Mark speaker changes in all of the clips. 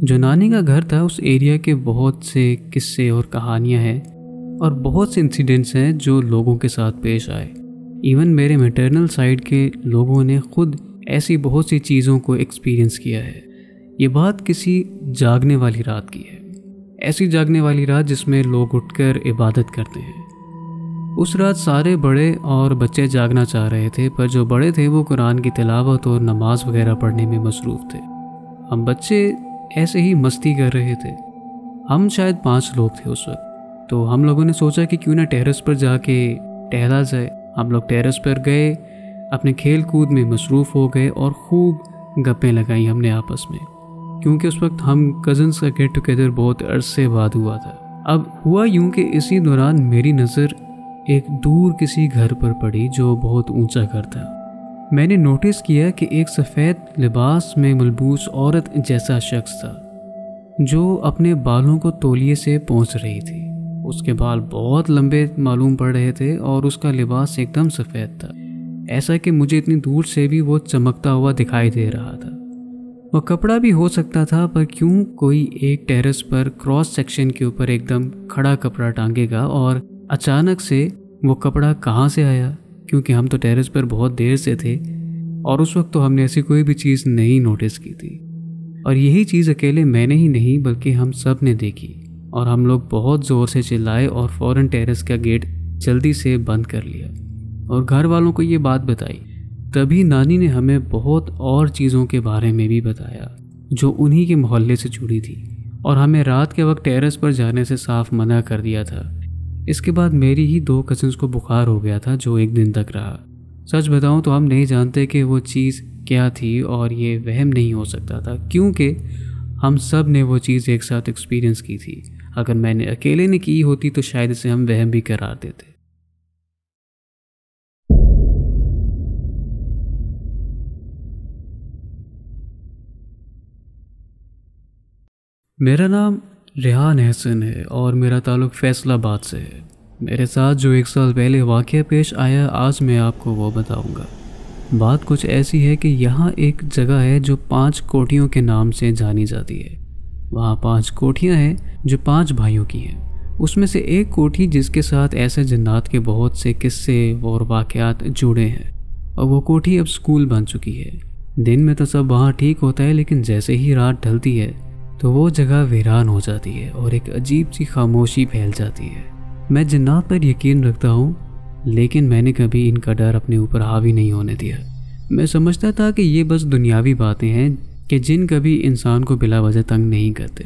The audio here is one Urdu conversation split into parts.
Speaker 1: جو نانی کا گھر تھا اس ایریا کے بہت سے قصے اور کہانیاں ہیں اور بہت سے انسیڈنٹس ہیں جو لوگوں کے ساتھ پیش آئے. ایون میرے میٹرنل سائڈ کے لوگوں نے خود ایسی بہت سی چیزوں کو ایکسپیرینس کیا ہے. یہ بات کسی جاگنے والی رات کی ہے، ایسی جاگنے والی رات جس میں لوگ اٹھ کر عبادت کرتے ہیں. اس رات سارے بڑے اور بچے جاگنا چاہ رہے تھے، پر جو بڑے تھے وہ قرآن کی تلاوت اور نماز وغیرہ پڑھنے میں مصروف تھے. ہم بچے ایسے ہی مستی کر رہے تھے. ہم شاید 5 لوگ تھے اس وقت، تو ہم لوگوں نے سوچا کہ کیوں نہ ٹیرس پر جا کے ٹہلا جائے. ہم لوگ ٹیرس پر گئے، اپنے کھیل کود میں مصروف ہو گئے اور خوب گپیں لگائیں ہم نے آپس میں، کیونکہ اس وقت ہم کزنس کا گیٹ ٹوگیدر بہت عرصے بعد ہوا تھا. اب ہوا یوں کہ اسی دوران میری نظر ایک دور کسی گھر پر پڑی جو بہت اونچا گھر تھا. میں نے نوٹس کیا کہ ایک سفید لباس میں ملبوس عورت جیسا شخص تھا جو اپنے بالوں کو تولیے سے پونچھ رہی تھی. اس کے بال بہت لمبے معلوم پڑ رہے تھے اور اس کا لباس ایک دم سفید تھا، ایسا کہ مجھے اتنی دور سے بھی وہ چمکتا ہوا دکھائی دے رہا تھا. وہ کپڑا بھی ہو سکتا تھا، پر کیوں کوئی ایک ٹیرس پر کراس سیکشن کے اوپر ایک دم کھڑا کپڑا ٹانگے گا، اور اچانک سے وہ کپڑا کہاں سے آیا؟ کیونکہ ہم تو ٹیرس پر بہت دیر سے تھے اور اس وقت تو ہم نے ایسی کوئی بھی چیز نہیں نوٹس کی تھی. اور یہی چیز اکیلے میں نے ہی نہیں بلکہ ہم سب نے دیکھی، اور ہم لوگ بہت زور سے چلائے اور فوراً ٹیرس کا گیٹ جلدی سے بند کر لیا اور گھر والوں کو یہ بات بتائی. تبھی نانی نے ہمیں بہت اور چیزوں کے بارے میں بھی بتایا جو انہی کے محلے سے جڑی تھی، اور ہمیں رات کے وقت ٹیرس پر جانے سے صاف منع کر دیا تھا. اس کے بعد میری ہی 2 کزنس کو بخار ہو گیا تھا جو 1 دن تک رہا. سچ بتاؤں تو ہم نہیں جانتے کہ وہ چیز کیا تھی، اور یہ وہم نہیں ہو سکتا تھا کیونکہ ہم سب نے وہ چیز ایک ساتھ ایکسپیرینس کی تھی. اگر میں نے اکیلے نے کی ہوتی تو شاید اسے ہم وہم بھی قرار دیتے. میرا نام ریحان احسن ہے اور میرا تعلق فیصل آباد سے ہے. میرے ساتھ جو 1 سال پہلے واقعہ پیش آیا آج میں آپ کو وہ بتاؤں گا. بات کچھ ایسی ہے کہ یہاں ایک جگہ ہے جو 5 کوٹھیوں کے نام سے جانی جاتی ہے. وہاں 5 کوٹھیاں ہیں جو 5 بھائیوں کی ہیں. اس میں سے ایک کوٹھی جس کے ساتھ ایسے جنات کے بہت سے قصے اور واقعات جڑے ہیں، اور وہ کوٹھی اب سکول بن چکی ہے. دن میں تو سب وہاں ٹھیک ہوتا ہے، لیکن جیسے ہی رات ڈھلتی ہے تو وہ جگہ ویران ہو جاتی ہے اور ایک عجیب سی خاموشی پھیل جاتی ہے. میں جنات پر یقین رکھتا ہوں، لیکن میں نے کبھی ان کا ڈر اپنے اوپر حاوی نہیں ہونے دیا. میں سمجھتا تھا کہ یہ بس دنیاوی باتیں ہیں کہ جن کبھی انسان کو بلا وجہ تنگ نہیں کرتے.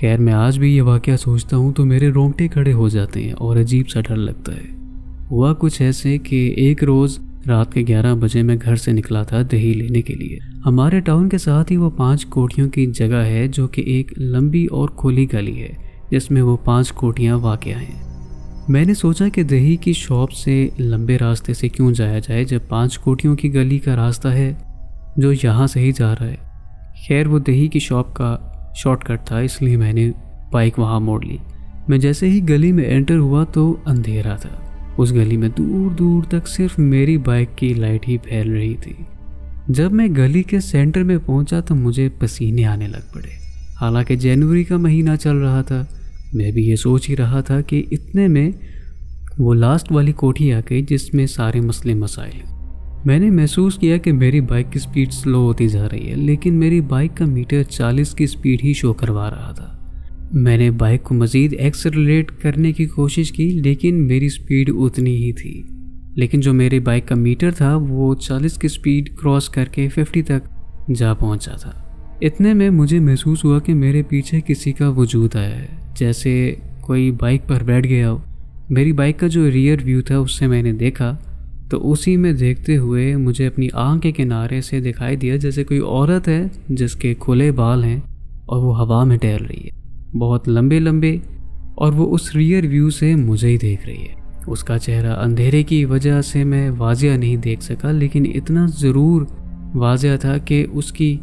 Speaker 1: خیر میں آج بھی یہ واقعہ سوچتا ہوں تو میرے رونگٹے کھڑے ہو جاتے ہیں اور عجیب سا ڈر لگتا ہے. ہوا کچھ ایسے کہ ایک روز رات کے 11 بجے میں گھر سے نکلا تھا دہی لینے کے لیے. ہمارے ٹاؤن کے ساتھ ہی وہ 5 کوٹھیوں کی جگہ ہے جو کہ ایک لمبی اور کھلی گلی ہے جس میں وہ 5 کوٹھیاں واقع ہیں. میں نے سوچا کہ دہی کی شاپ سے لمبے راستے سے کیوں جایا جائے جب 5 کوٹھیوں کی گلی کا راستہ ہے جو یہاں سے ہی جا رہا ہے. خیر وہ دہی کی شاپ کا شارٹ کٹ تھا، اس لیے میں نے بائک وہاں موڑ لی. میں جیسے ہی گلی میں انٹر ہوا تو اندھیرا تھا. اس گلی میں دور دور تک صرف میری بائک کی لائٹ ہی پھیل رہی تھی. جب میں گلی کے سینٹر میں پہنچا تو مجھے پسینے آنے لگ پڑے. حالانکہ جنوری کا مہینہ چل رہا تھا. میں بھی یہ سوچ ہی رہا تھا کہ اتنے میں وہ لاسٹ والی کوٹھی آ گئی جس میں سارے مسئلے مسائل ہیں. میں نے محسوس کیا کہ میری بائک کی سپیڈ سلو ہوتی جا رہی ہے، لیکن میری بائک کا میٹر 40 کی سپیڈ ہی شو کروا رہا تھا. میں نے بائک کو مزید ایکسلریٹ کرنے کی کوشش کی لیکن میری سپیڈ اتنی ہی تھی. لیکن جو میری بائک کا میٹر تھا وہ 40 کی سپیڈ کراس کر کے 50 تک جا پہنچا تھا. اتنے میں مجھے محسوس ہوا کہ میرے پیچھے کسی کا وجود آیا ہے، جیسے کوئی بائک پر بیٹھ گیا ہو. میری بائک کا جو ریئر ویو تھا اس سے میں نے دیکھا تو اسی میں دیکھتے ہوئے مجھے اپنی آنکھ کے کنارے سے دکھائی دیا جیسے کوئی عورت ہے جس کے کھلے بال ہیں اور وہ ہوا میں ٹہل رہی ہے بہت لمبے لمبے، اور وہ اس ریئر ویو سے مجھے ہی دیکھ رہی ہے. اس کا چہرہ اندھیرے کی وجہ سے میں واضح نہیں دیکھ سکا، لیکن اتنا ضرور واضح تھا کہ اس کی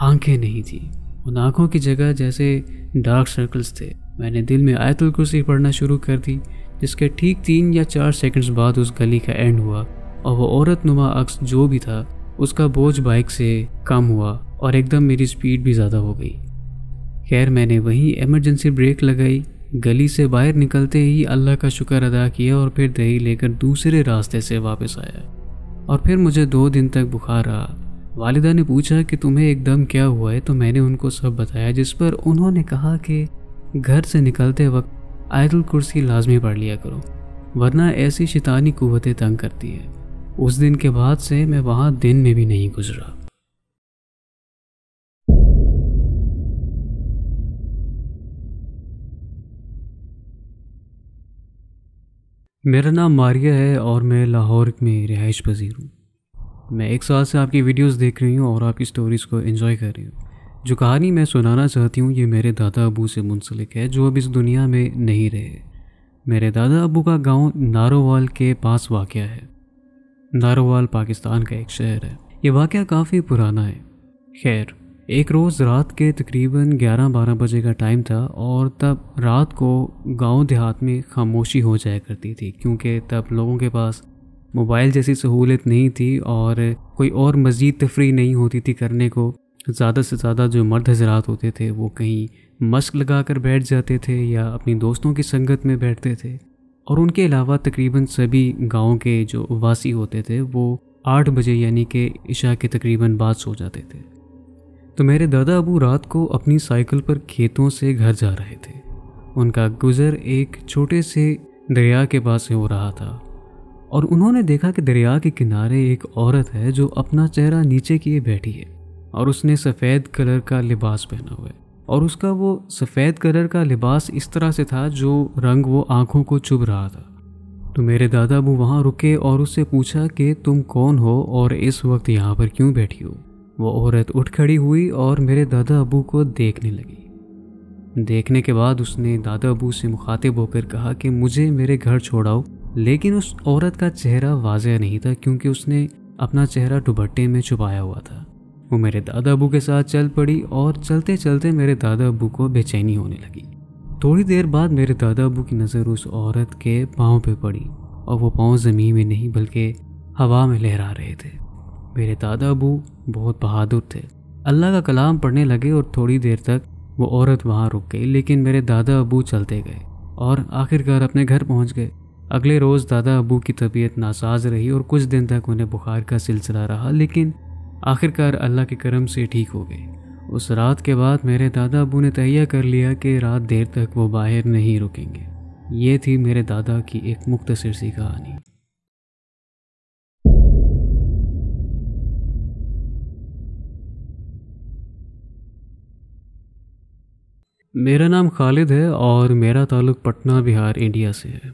Speaker 1: آنکھیں نہیں تھیں. ان آنکھوں کی جگہ جیسے ڈارک سرکلز تھے. میں نے دل میں آیت الکرسی پڑھنا شروع کر دی، جس کے ٹھیک 3 یا 4 سیکنڈز بعد اس گلی کا اینڈ ہوا اور وہ عورت نما عکس جو بھی تھا اس کا بوجھ بائک سے کم ہوا اور ایک دم میری سپیڈ بھی زیادہ ہو گئی. خیر میں نے وہیں ایمرجنسی بریک لگائی، گلی سے باہر نکلتے ہی اللہ کا شکر ادا کیا اور پھر دہی لے کر دوسرے راستے سے واپس آیا، اور پھر مجھے 2 دن تک بخار رہا۔ والدہ نے پوچھا کہ تمہیں ایک دم کیا ہوا ہے، تو میں نے ان کو سب بتایا، جس پر انہوں نے کہا کہ گھر سے نکلتے وقت آیت الکرسی لازمی پڑھ لیا کرو، ورنہ ایسی شیطانی قوتیں تنگ کرتی ہے۔ اس دن کے بعد سے میں وہاں دن میں بھی نہیں گزرا۔ میرا نام ماریہ ہے اور میں لاہور میں رہائش پذیر ہوں۔ میں 1 سال سے آپ کی ویڈیوز دیکھ رہی ہوں اور آپ کی سٹوریز کو انجوائے کر رہی ہوں۔ جو کہانی میں سنانا چاہتی ہوں یہ میرے دادا ابو سے منسلک ہے، جو اب اس دنیا میں نہیں رہے۔ میرے دادا ابو کا گاؤں نارووال کے پاس واقع ہے۔ نارووال پاکستان کا ایک شہر ہے۔ یہ واقعہ کافی پرانا ہے۔ خیر، ایک روز رات کے تقریباً 11-12 بجے کا ٹائم تھا، اور تب رات کو گاؤں دیہات میں خاموشی ہو جایا کرتی تھی، کیونکہ تب لوگوں کے پاس موبائل جیسی سہولت نہیں تھی اور کوئی اور مزید تفریح نہیں ہوتی تھی کرنے کو۔ زیادہ سے زیادہ جو مرد حضرات ہوتے تھے وہ کہیں مشق لگا کر بیٹھ جاتے تھے یا اپنی دوستوں کی سنگت میں بیٹھتے تھے، اور ان کے علاوہ تقریباً سبھی گاؤں کے جو واسی ہوتے تھے وہ 8 بجے یعنی کہ عشاء کے تقریباً بعد سو جاتے تھے۔ تو میرے دادا ابو رات کو اپنی سائیکل پر کھیتوں سے گھر جا رہے تھے۔ ان کا گزر ایک چھوٹے سے دریا کے پاس سے ہو رہا تھا، اور انہوں نے دیکھا کہ دریا کے کنارے ایک عورت ہے جو اپنا چہرہ نیچے کیے بیٹھی ہے، اور اس نے سفید کلر کا لباس پہنا ہوا ہے، اور اس کا وہ سفید کلر کا لباس اس طرح سے تھا جو رنگ وہ آنکھوں کو چبھ رہا تھا۔ تو میرے دادا ابو وہاں رکے اور اس سے پوچھا کہ تم کون ہو اور اس وقت یہاں پر کیوں بیٹھی ہو؟ وہ عورت اٹھ کھڑی ہوئی اور میرے دادا ابو کو دیکھنے لگی۔ دیکھنے کے بعد اس نے دادا ابو سے مخاطب ہو کر کہا کہ مجھے میرے گھر چھوڑاؤ، لیکن اس عورت کا چہرہ واضح نہیں تھا کیونکہ اس نے اپنا چہرہ دوپٹے میں چھپایا ہوا تھا۔ وہ میرے دادا ابو کے ساتھ چل پڑی اور چلتے چلتے میرے دادا ابو کو بے چینی ہونے لگی۔ تھوڑی دیر بعد میرے دادا ابو کی نظر اس عورت کے پاؤں پہ پڑی، اور وہ پاؤں زمین میں نہیں بلکہ ہوا میں لہرا رہے تھے۔ میرے دادا ابو بہت بہادر تھے، اللہ کا کلام پڑھنے لگے اور تھوڑی دیر تک وہ عورت وہاں رک گئی، لیکن میرے دادا ابو چلتے گئے اور آخرکار اپنے گھر پہنچ گئے۔ اگلے روز دادا ابو کی طبیعت ناساز رہی اور کچھ دن تک انہیں بخار کا سلسلہ رہا، لیکن آخرکار اللہ کے کرم سے ٹھیک ہو گئے۔ اس رات کے بعد میرے دادا ابو نے تہیہ کر لیا کہ رات دیر تک وہ باہر نہیں رکیں گے۔ یہ تھی میرے دادا کی ایک مختصر سی کہانی۔ میرا نام خالد ہے اور میرا تعلق پٹنہ بہار انڈیا سے ہے۔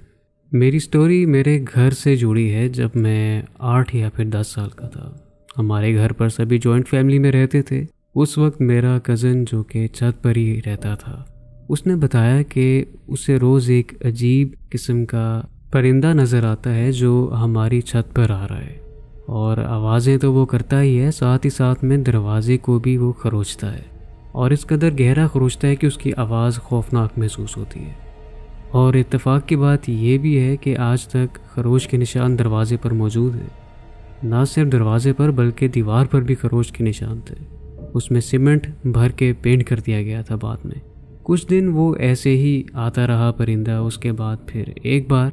Speaker 1: میری سٹوری میرے گھر سے جڑی ہے جب میں 8 یا پھر 10 سال کا تھا۔ ہمارے گھر پر سبھی جوائنٹ فیملی میں رہتے تھے۔ اس وقت میرا کزن جو کہ چھت پر ہی رہتا تھا، اس نے بتایا کہ اسے روز ایک عجیب قسم کا پرندہ نظر آتا ہے جو ہماری چھت پر آ رہا ہے، اور آوازیں تو وہ کرتا ہی ہے، ساتھ ہی ساتھ میں دروازے کو بھی وہ خروچتا ہے، اور اس قدر گہرا خروچتا ہے کہ اس کی آواز خوفناک محسوس ہوتی ہے۔ اور اتفاق کی بات یہ بھی ہے کہ آج تک خروش کے نشان دروازے پر موجود ہیں۔ نہ صرف دروازے پر بلکہ دیوار پر بھی خروش کے نشان تھے۔ اس میں سیمنٹ بھر کے پینٹ کر دیا گیا تھا بعد میں۔ کچھ دن وہ ایسے ہی آتا رہا پرندہ۔ اس کے بعد پھر ایک بار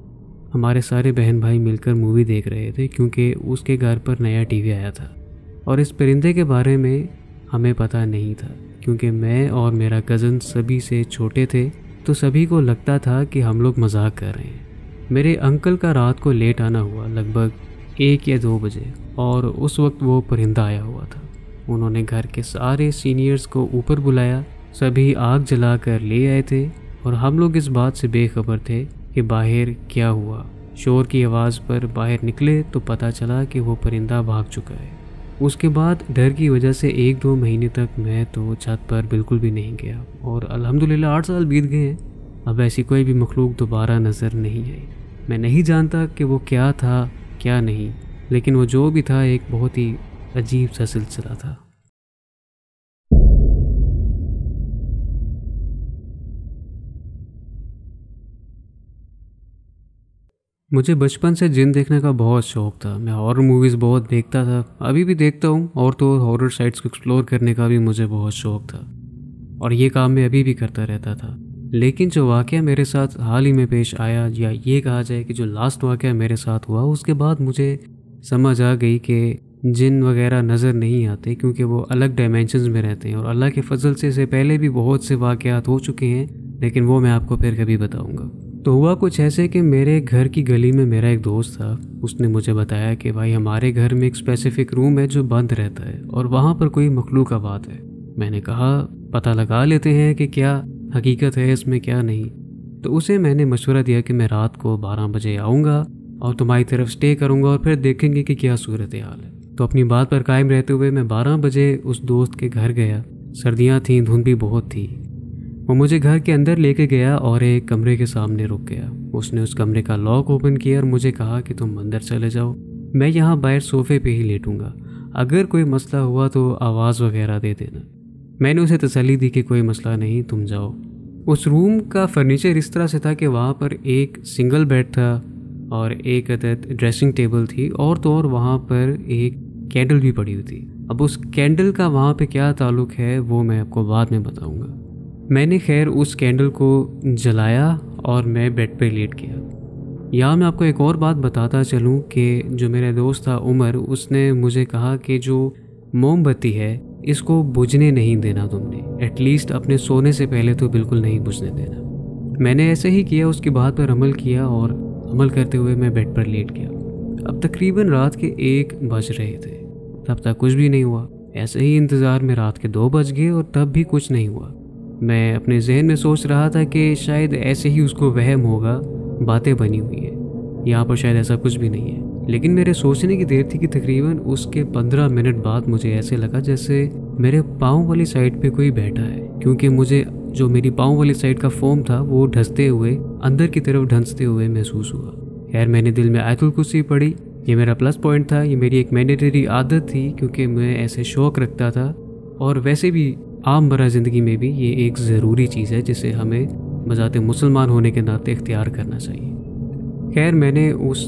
Speaker 1: ہمارے سارے بہن بھائی مل کر مووی دیکھ رہے تھے کیونکہ اس کے گھر پر نیا ٹی وی آیا تھا، اور اس پرندے کے بارے میں ہمیں پتہ نہیں تھا کیونکہ میں اور میرا کزن سبھی سے چھوٹے تھے، تو سبھی کو لگتا تھا کہ ہم لوگ مذاق کر رہے ہیں۔ میرے انکل کا رات کو لیٹ آنا ہوا، لگ بھگ 1 یا 2 بجے، اور اس وقت وہ پرندہ آیا ہوا تھا۔ انہوں نے گھر کے سارے سینئرز کو اوپر بلایا، سبھی آگ جلا کر لے آئے تھے، اور ہم لوگ اس بات سے بے خبر تھے کہ باہر کیا ہوا۔ شور کی آواز پر باہر نکلے تو پتہ چلا کہ وہ پرندہ بھاگ چکا ہے۔ اس کے بعد ڈر کی وجہ سے 1-2 مہینے تک میں تو چھت پر بالکل بھی نہیں گیا، اور الحمدللہ 8 سال بیت گئے ہیں، اب ایسی کوئی بھی مخلوق دوبارہ نظر نہیں آئی۔ میں نہیں جانتا کہ وہ کیا تھا کیا نہیں، لیکن وہ جو بھی تھا ایک بہت ہی عجیب سا سلسلہ تھا۔ مجھے بچپن سے جن دیکھنے کا بہت شوق تھا۔ میں ہارر موویز بہت دیکھتا تھا، ابھی بھی دیکھتا ہوں، اور تو ہارر سائٹس کو ایکسپلور کرنے کا بھی مجھے بہت شوق تھا۔ اور یہ کام میں ابھی بھی کرتا رہتا تھا۔ لیکن جو واقعہ میرے ساتھ حال ہی میں پیش آیا، یا یہ کہا جائے کہ جو لاسٹ واقعہ میرے ساتھ ہوا، اس کے بعد مجھے سمجھ آ گئی کہ جن وغیرہ نظر نہیں آتے، کیونکہ وہ الگ ڈائمینشنز میں رہتے ہیں، اور اللہ کے فضل سے پہلے بھی بہت سے واقعات ہو چکے ہیں، لیکن وہ میں آپ کو پھر کبھی بتاؤں گا۔ تو ہوا کچھ ایسے کہ میرے گھر کی گلی میں میرا ایک دوست تھا، اس نے مجھے بتایا کہ بھائی ہمارے گھر میں ایک اسپیسیفک روم ہے جو بند رہتا ہے، اور وہاں پر کوئی مخلوق آباد ہے۔ میں نے کہا پتہ لگا لیتے ہیں کہ کیا حقیقت ہے اس میں کیا نہیں۔ تو اسے میں نے مشورہ دیا کہ میں رات کو 12 بجے آؤں گا اور تمہاری طرف سٹے کروں گا، اور پھر دیکھیں گے کہ کیا صورتحال ہے۔ تو اپنی بات پر قائم رہتے ہوئے میں 12 بجے اس دوست کے گھر گیا۔ سردیاں تھیں، دھند بھی بہت تھی۔ وہ مجھے گھر کے اندر لے کے گیا اور ایک کمرے کے سامنے رک گیا۔ اس نے اس کمرے کا لاک اوپن کیا اور مجھے کہا کہ تم اندر چلے جاؤ، میں یہاں باہر صوفے پہ ہی لیٹوں گا، اگر کوئی مسئلہ ہوا تو آواز وغیرہ دے دینا۔ میں نے اسے تسلی دی کہ کوئی مسئلہ نہیں، تم جاؤ۔ اس روم کا فرنیچر اس طرح سے تھا کہ وہاں پر ایک سنگل بیڈ تھا اور ایک عدد ڈریسنگ ٹیبل تھی، اور تو اور وہاں پر ایک کینڈل بھی پڑی ہوئی تھی۔ اب اس کینڈل کا وہاں پہ کیا تعلق ہے وہ میں آپ کو بعد میں بتاؤں گا۔ میں نے خیر اس کینڈل کو جلایا اور میں بیڈ پہ لیٹ گیا۔ یہاں میں آپ کو ایک اور بات بتاتا چلوں کہ جو میرا دوست تھا عمر، اس نے مجھے کہا کہ جو موم بتی ہے اس کو بجھنے نہیں دینا تم نے، ایٹ لیسٹ اپنے سونے سے پہلے تو بالکل نہیں بجھنے دینا۔ میں نے ایسے ہی کیا، اس کی بات پر عمل کیا، اور عمل کرتے ہوئے میں بیڈ پر لیٹ گیا۔ اب تقریباً رات کے 1 بج رہے تھے، تب تک کچھ بھی نہیں ہوا۔ ایسے ہی انتظار میں رات کے 2 بج گئے اور تب بھی کچھ نہیں ہوا۔ میں اپنے ذہن میں سوچ رہا تھا کہ شاید ایسے ہی اس کو وہم ہوگا، باتیں بنی ہوئی ہیں، یہاں پر شاید ایسا کچھ بھی نہیں ہے۔ لیکن میرے سوچنے کی دیر تھی کہ تقریباً اس کے 15 منٹ بعد مجھے ایسے لگا جیسے میرے پاؤں والی سائڈ پہ کوئی بیٹھا ہے، کیونکہ مجھے جو میری پاؤں والی سائڈ کا فوم تھا وہ ڈھنستے ہوئے، اندر کی طرف ڈھنستے ہوئے محسوس ہوا۔ خیر میں نے دل میں آیت الکرسی پڑھی، یہ میرا پلس پوائنٹ تھا، یہ میری ایک مینڈیٹری عادت تھی، کیونکہ میں ایسے شوق رکھتا تھا، اور ویسے بھی عام برا زندگی میں بھی یہ ایک ضروری چیز ہے جسے ہمیں بذات مسلمان ہونے کے ناطے اختیار کرنا چاہیے۔ خیر میں نے اس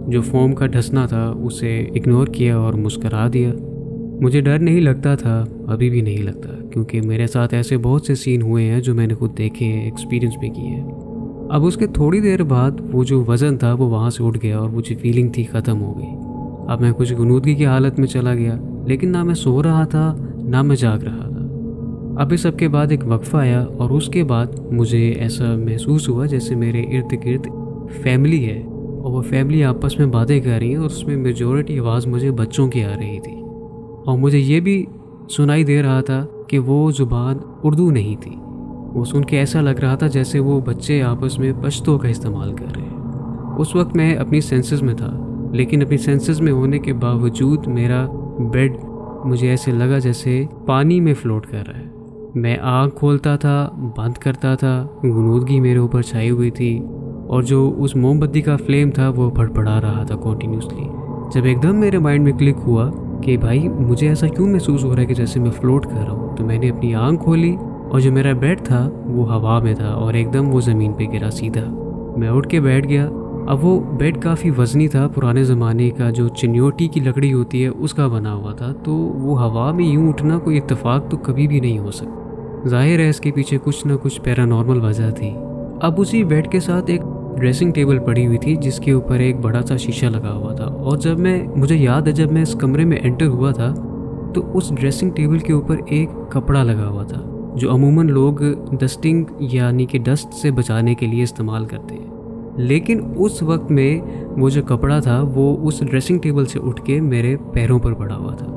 Speaker 1: جو فوم کا ڈھسنا تھا اسے اگنور کیا اور مسکرا دیا۔ مجھے ڈر نہیں لگتا تھا، ابھی بھی نہیں لگتا، کیونکہ میرے ساتھ ایسے بہت سے سین ہوئے ہیں جو میں نے خود دیکھے ہیں، ایکسپیرینس بھی کیے ہیں۔ اب اس کے تھوڑی دیر بعد وہ جو وزن تھا وہ وہاں سے اٹھ گیا اور وہ جو فیلنگ تھی ختم ہو گئی۔ اب میں کچھ غنودگی کی حالت میں چلا گیا، لیکن نہ میں سو رہا تھا نہ میں جاگ رہا تھا۔ اب اس سب کے بعد ایک وقفہ آیا، اور اس کے بعد مجھے ایسا محسوس ہوا جیسے میرے ارد گرد فیملی ہے، اور وہ فیملی آپس میں باتیں کر رہی ہیں، اور اس میں میجورٹی آواز مجھے بچوں کی آ رہی تھی، اور مجھے یہ بھی سنائی دے رہا تھا کہ وہ زبان اردو نہیں تھی۔ وہ سن کے ایسا لگ رہا تھا جیسے وہ بچے آپس میں پشتو کا استعمال کر رہے ہیں۔ اس وقت میں اپنی سینسز میں تھا، لیکن اپنی سینسز میں ہونے کے باوجود میرا بیڈ مجھے ایسے لگا جیسے پانی میں فلوٹ کر رہا ہے۔ میں آنکھ کھولتا تھا، بند کرتا تھا، غنودگی میرے اوپر چھائی ہوئی تھی، اور جو اس موم بتی کا فلیم تھا وہ پھڑپڑا رہا تھا کنٹینیوسلی۔ جب ایک دم میرے مائنڈ میں کلک ہوا کہ بھائی مجھے ایسا کیوں محسوس ہو رہا ہے کہ جیسے میں فلوٹ کر رہا ہوں، تو میں نے اپنی آنکھ کھولی، اور جو میرا بیڈ تھا وہ ہوا میں تھا اور ایک دم وہ زمین پہ گرا سیدھا۔ میں اٹھ کے بیٹھ گیا۔ اب وہ بیڈ کافی وزنی تھا، پرانے زمانے کا جو چنیوٹی کی لکڑی ہوتی ہے اس کا بنا ہوا تھا، تو وہ ہوا میں یوں اٹھنا کوئی اتفاق تو کبھی بھی نہیں ہو سکتا۔ ظاہر ہے اس کے پیچھے کچھ نہ کچھ پیرانارمل وجہ تھی۔ اب اسی بیڈ کے ساتھ ایک ڈریسنگ ٹیبل پڑی ہوئی تھی جس کے اوپر ایک بڑا سا شیشہ لگا ہوا تھا، اور مجھے یاد ہے جب میں اس کمرے میں انٹر ہوا تھا تو اس ڈریسنگ ٹیبل کے اوپر ایک کپڑا لگا ہوا تھا جو عموماً لوگ ڈسٹنگ یعنی کہ ڈسٹ سے بچانے کے لیے استعمال کرتے ہیں، لیکن اس وقت میں وہ جو کپڑا تھا وہ اس ڈریسنگ ٹیبل سے اٹھ کے میرے پیروں پر پڑا ہوا تھا،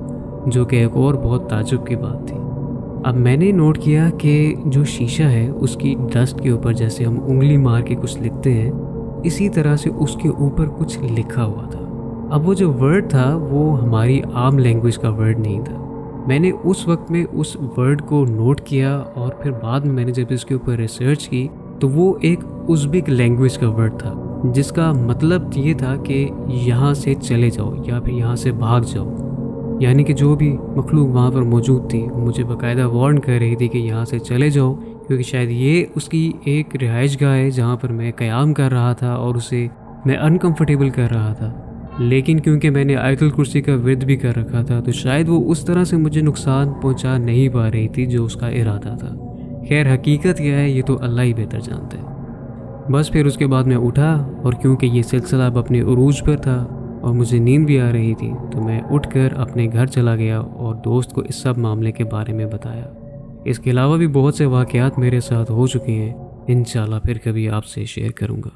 Speaker 1: جو کہ ایک اور بہت تعجب کی بات تھی۔ اب میں نے نوٹ کیا کہ جو شیشہ ہے اس کی ڈسٹ کے اوپر جیسے ہم انگلی مار کے کچھ لکھتے ہیں، اسی طرح سے اس کے اوپر کچھ لکھا ہوا تھا۔ اب وہ جو ورڈ تھا وہ ہماری عام لینگویج کا ورڈ نہیں تھا۔ میں نے اس وقت میں اس ورڈ کو نوٹ کیا، اور پھر بعد میں نے جب اس کے اوپر ریسرچ کی تو وہ ایک ازبک لینگویج کا ورڈ تھا، جس کا مطلب یہ تھا کہ یہاں سے چلے جاؤ یا پھر یہاں سے بھاگ جاؤ، یعنی کہ جو بھی مخلوق وہاں پر موجود تھی مجھے باقاعدہ وارن کر رہی تھی کہ یہاں سے چلے جاؤ، کیونکہ شاید یہ اس کی ایک رہائش گاہ ہے جہاں پر میں قیام کر رہا تھا اور اسے میں انکمفرٹیبل کر رہا تھا۔ لیکن کیونکہ میں نے آیت الکرسی کا ورد بھی کر رکھا تھا تو شاید وہ اس طرح سے مجھے نقصان پہنچا نہیں پا رہی تھی جو اس کا ارادہ تھا۔ خیر حقیقت کیا ہے یہ تو اللہ ہی بہتر جانتا ہے۔ بس پھر اس کے بعد میں اٹھا، اور کیونکہ یہ سلسلہ اب اپنے عروج پر تھا اور مجھے نیند بھی آ رہی تھی، تو میں اٹھ کر اپنے گھر چلا گیا اور دوست کو اس سب معاملے کے بارے میں بتایا۔ اس کے علاوہ بھی بہت سے واقعات میرے ساتھ ہو چکے ہیں، انشاءاللہ پھر کبھی آپ سے شیئر کروں گا۔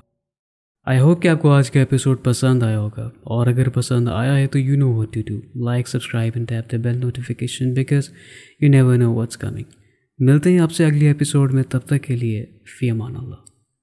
Speaker 1: آئی ہوپ کہ آپ کو آج کا ایپیسوڈ پسند آیا ہوگا، اور اگر پسند آیا ہے تو you know what to do, like, subscribe and tap the bell notification because you never know what's coming. ملتے ہیں آپ سے اگلی ایپیسوڈ میں، تب تک کے لیے فی امان اللہ۔